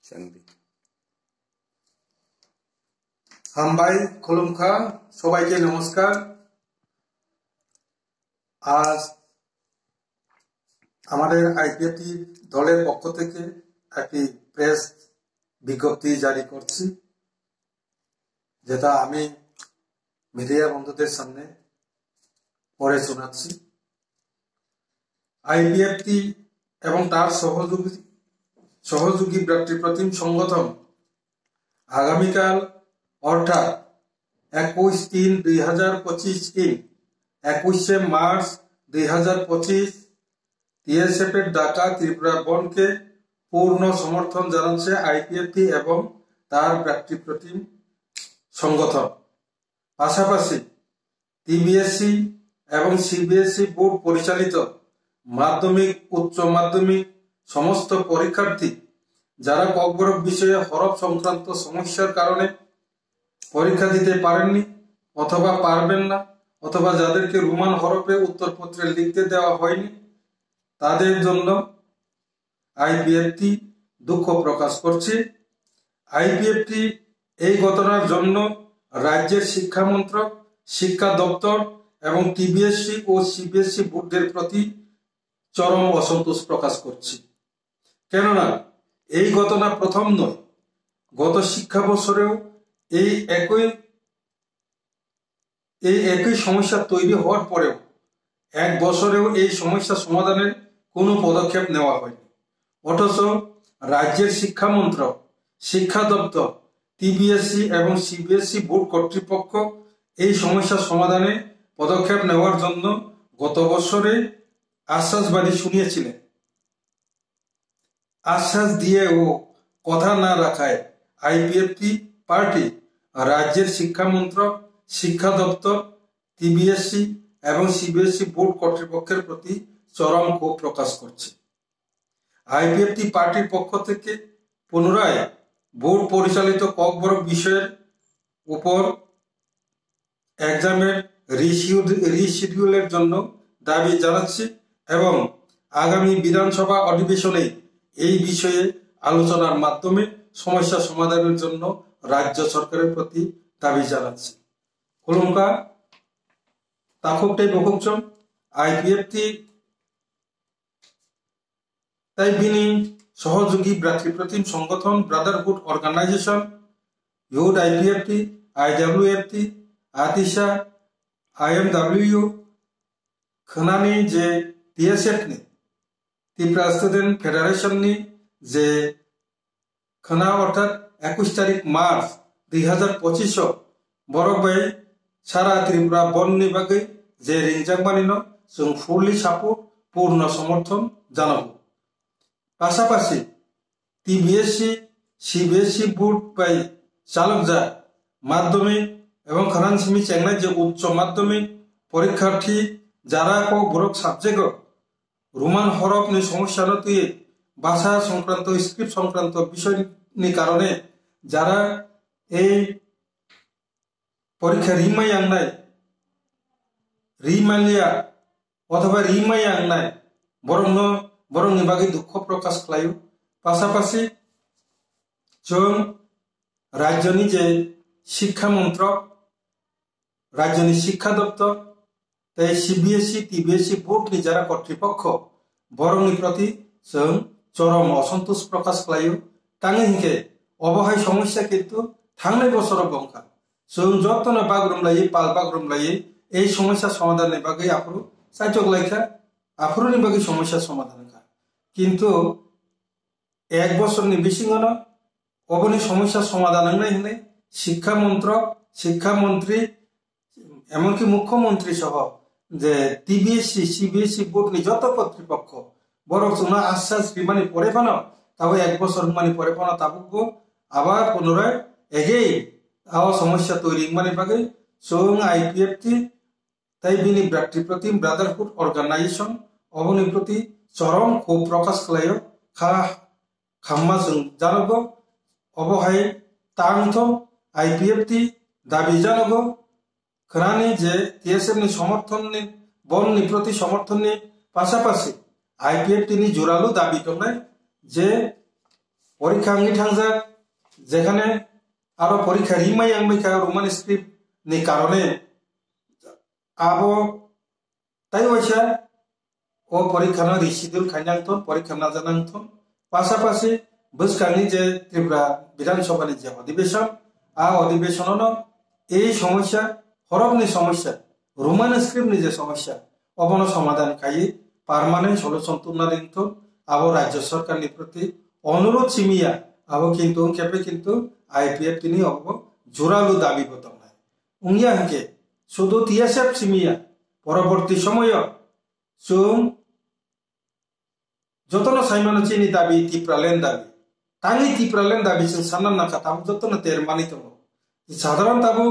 सांगदी হামবাই খুলুমখা সবাইকে নমস্কার। আজ আমাদের আইপিএফটি দলের পক্ষ থেকে একটি প্রেস বিজ্ঞপ্তি জারি করছি, যেটা আমি মিডিয়া বন্ধুদের সামনে পড়ে শোনাচ্ছি। আইপিএফটি এবং তার সহযোগী ব্যক্তিপ্রতিম সংগঠন আগামীকাল অর্থাৎ 21/3/2025 21শে মার্চ 2025 TSF এর ডাকা ত্রিপুরা বনকে পূর্ণ সমর্থন জানাচ্ছে আইপিএফটি এবং তার ব্যক্তিপ্রতিম সংগঠন। পাশাপাশি টিবিএসসি এবং সিবিএসই বোর্ড পরিচালিত মাধ্যমিক, উচ্চ মাধ্যমিক সমস্ত পরীক্ষার্থী যারা ককবরক বিষয়ে হরফ সংক্রান্ত সমস্যার কারণে পরীক্ষা দিতে পারেননি অথবা পারবেন না, অথবা যাদেরকে রোমান হরফে উত্তরপত্রে লিখতে দেওয়া হয়নি, তাদের জন্য আইপিএফটি দুঃখ প্রকাশ করছে। আইপিএফটি এই ঘটনার জন্য রাজ্যের শিক্ষা মন্ত্রক, শিক্ষা দপ্তর এবং টিবিএসসি ও সিবিএসই বোর্ডের প্রতি চরম অসন্তোষ প্রকাশ করছে। কেননা এই ঘটনা প্রথম নয়, গত শিক্ষাবর্ষেও এই একই সমস্যা তৈরি হওয়ার পরেও এক বছরেও এই সমস্যা সমাধানের কোনো পদক্ষেপ নেওয়া হয়নি। অথচ রাজ্যের শিক্ষা মন্ত্রক, শিক্ষা দপ্তর, টিবিএসসি এবং সিবিএসই বোর্ড কর্তৃপক্ষ এই সমস্যা সমাধানে পদক্ষেপ নেওয়ার জন্য গত বছরে আশ্বাসবাদী শুনিয়েছিলেন। আশ্বাস দিয়েও কথা না রাখায় আইপিএফটি পার্টি রাজ্যের শিক্ষা মন্ত্রক, শিক্ষা দপ্তর, টিবিএসসি এবং সিবিএসই বোর্ড কর্তৃপক্ষের প্রতি চরম ক্ষোভ প্রকাশ করছে। আইপিএফটি পার্টির পক্ষ থেকে পুনরায় বোর্ড পরিচালিত ককবরক বিষয়ের উপর এক্সামের রিশিডিউলের জন্য দাবি জানাচ্ছি এবং আগামী বিধানসভা অধিবেশনে এই বিষয়ে আলোচনার মাধ্যমে সমস্যা সমাধানের জন্য রাজ্য সরকারের প্রতি দাবি জানাচ্ছি। খুলুমকা তাকুকটাই বকুকচম আইপিএফটি তাই বিনি সহযোগী ব্যক্তিপ্রতিম সংগঠন ব্রাদারহুড অর্গানাইজেশন ইউড আইপিএফটি, आईडब्ल्यूएफटी, आतिशा, आईएमडब्ल्यू खनानि जे टीएसएफ नि त्रिपुरा स्टूडेंट फेडारेशन नि जे खना अर्थात 21 तारिख मार्च 2025 बरक बाय सारा त्रिपुरा बन नि बागै जे रिंजांगमानिनो जों फुल्ली सापोर्ट पूर्ण समर्थन जानांगौ। पाशापाशि टीबीएससी सीबीएसई बोर्ड बाय चालक जा माध्यमिक এবং খানানসিমি চেংনাই যে উচ্চ মাধ্যমিক পরীক্ষার্থী যারা বড় সাবজেক্ট রোমান হরফ নি সমস্যা নতি ভাষা সংক্রান্ত স্ক্রিপ্ট সংক্রান্ত বিষয় নি কারণে যারা এই পরীক্ষা রিমাই আংনাই রিমালিয়া অথবা রিমাই আংনাই বরং নি বাকি দুঃখ প্রকাশ খালাयो। পাশাপাশি जों রাজ্যনি যে শিক্ষা মন্ত্রক, রাজ্যনি শিক্ষা দপ্তর, তাই সিবিএসই টিবিএসই বোর্ড नि যারা কর্তৃপক্ষ বরংনি প্রতি जों চরম অসন্তোষ প্রকাশ খালাयो। তাঙে হিকে অবহায় সমস্যা কিন্তু থাংনাय বছর বংখা जों যতনে বাগরুমলাयै পাল বাগরুমলাयै এই সমস্যা সমাধানের বাগै আফরু চাইচক লাইখা আফরুনি বাগै সমস্যা সমাধান খা কিন্তু এক বছরনি বিসিঙনো অবনি সমস্যা সমাধান নাই হলে শিক্ষা মন্ত্রক, শিক্ষামন্ত্রী এমনকি মুখ্যমন্ত্রী সহ যে টিবিএসসি সিবিএসই বোর্ড নি যত কর্তৃপক্ষ বরং ওনা আশ্বাস বিমানি পরে পানো তাও এক বছর মানে পরে পানো তাবুকবো আবার পুনরায় এগেই আও সমস্যা তৈরি মানে বাগে जों आईपीएफटी তাই বিনি ব্যক্তিপ্রতিম ব্রাদারহুড অর্গানাইজেশন অবনি প্রতি চরম ক্ষোভ প্রকাশ খালাयो। খাম্মা जों জানাবো অবহায় তাংথ आईपीएफटी दाबी जानांगौ खनानि जे टीएसएफ नि समर्थन नि बन नि प्रति समर्थन नि पाशापाशि आईपीएफटी नि जोरालु दाबी दंनाय जे পরীক্ষা আঙ্গি থাংজাক যেখানে আরো পরীক্ষা রিমাই আংবাইখা রোমান স্ক্রিপ্ট ni কারণে আবো তাই ওইসা ও পরীক্ষা না রিসিডিউল খাইনাংথন পরীক্ষা না জানাংথন পাশাপাশি বসকানি যে ত্রিপুরা বিধানসভানি যে অধিবেশন অধিবেশন এই সমস্যা হরফনি সমস্যা রোমান স্ক্রিপ্টনি যে সমস্যা অবন সমাধান খাই পার্মানেন্ট সলিউশন তুলনা দিনথন আবো রাজ্য সরকারনি প্রতি অনুরোধ সিমিয়া আবো কিন্তু খেপে কিন্তু আইপিএফ তিনি অব জোরালো দাবি বতম নাই উংয়া হাকে শুধু টিএসএফ সিমিয়া পরবর্তী সময় जों जतनो साइमानो चिनी दाबी तिप्रालेन दाबी तांगी तिप्रालेन दाबी जों सानना नाका ताबो जतनो तेर मानि दङ साधारण ताबो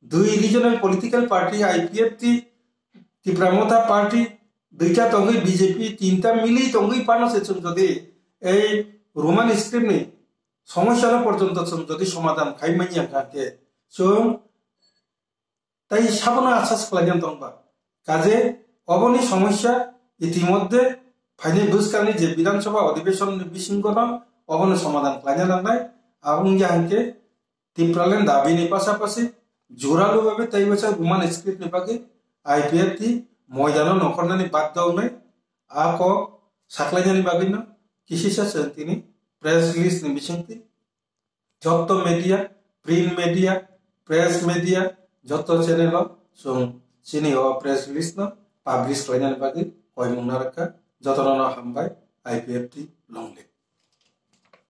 दुई regional political party IPF T Tipra Motha party दुईटा तंगै बीजेपी तीनटा मिली तंगै पानो से जों जदि এই রোমান স্ক্রিপ্ট নি সমস্যা পর্যন্ত जों जदि সমাধান খাইমাইয়া কাকে जों তাই সাবনা আশ্বাস খালাইয়ান দংবা কাজে অবনি সমস্যা ইতিমধ্যে ফাইনে বুসকানি যে বিধানসভা অধিবেশন বিশৃঙ্খলা অবনি সমাধান খাইনা নাংনাই আবুং জাহানকে তিপ্রালেন দাবিনি পাশাপাশি জোরালো ভাবে তাই বছর রোমান স্ক্রিপ্ট নিপাকে আইপিএফ টি ময়দানো নখরনানি বাদ দাওনাই আক সাকলাইনানি বাগিনো কিসিসা তিনি প্রেস রিলিজ নি বিশিংতি যত media print media press media যত চ্যানেল সং চিনি প্রেস রিলিজ ন পাবলিশ খাইনানি बागै कय मुंगनारका जतन हामबाय आईपीएफ टी लंगले।